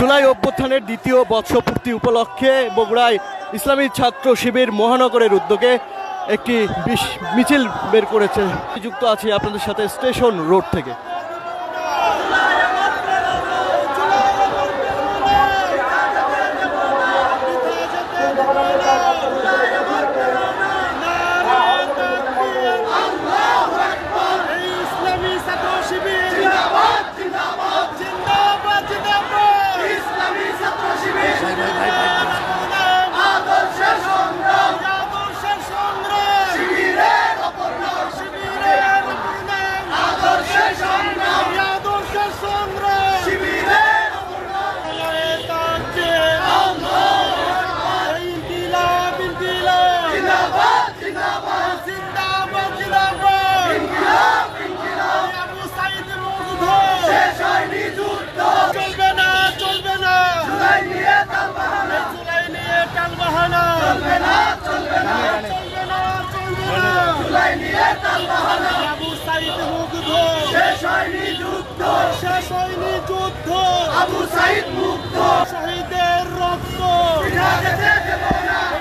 জুলাই অভ্যুত্থানের দ্বিতীয় বর্ষপূর্তি উপলক্ষে বগুড়ায় ইসলামী ছাত্র শিবির মহানগরের উদ্যোগে একটি মিছিল বের করেছে। যুক্ত আছি আপনাদের সাথে স্টেশন রোড থেকে। শহীদের রক্ত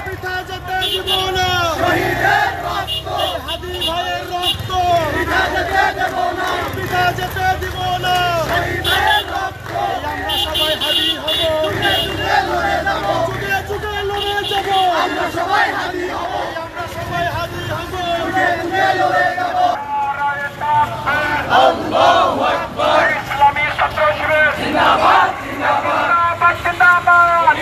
পিতা যেতে দিব না, হাদি ভাইয়ের রক্ত পিতা যেতে দিব না। আমরা সবাই হাদি হব, যুগে যুগে লড়ে যাব, আমরা সবাই হাদি হব, আল্লাহু আকবার। ইসলামী ছাত্র শিবির জিন্দাবাদ, জিন্দাবাদ, জিন্দাবাদ।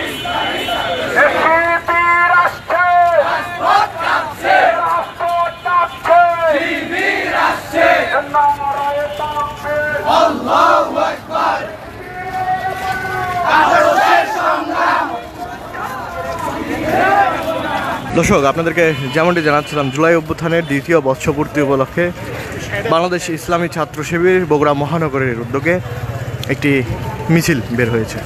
শিবির আসছে, রাজপথ কাঁপছে, রাজপথ কাঁপছে, শিবির আসছে, নারায়ে তাকবীর, আল্লাহু আকবার। আদর্শের সংগ্রাম। দর্শক, আপনাদেরকে যেমনটি জানাচ্ছিলাম, জুলাই অভ্যুত্থানের দ্বিতীয় বর্ষপূর্তি উপলক্ষে বাংলাদেশ ইসলামী ছাত্র শিবির বগুড়া মহানগরের উদ্যোগে একটি মিছিল বের হয়েছে।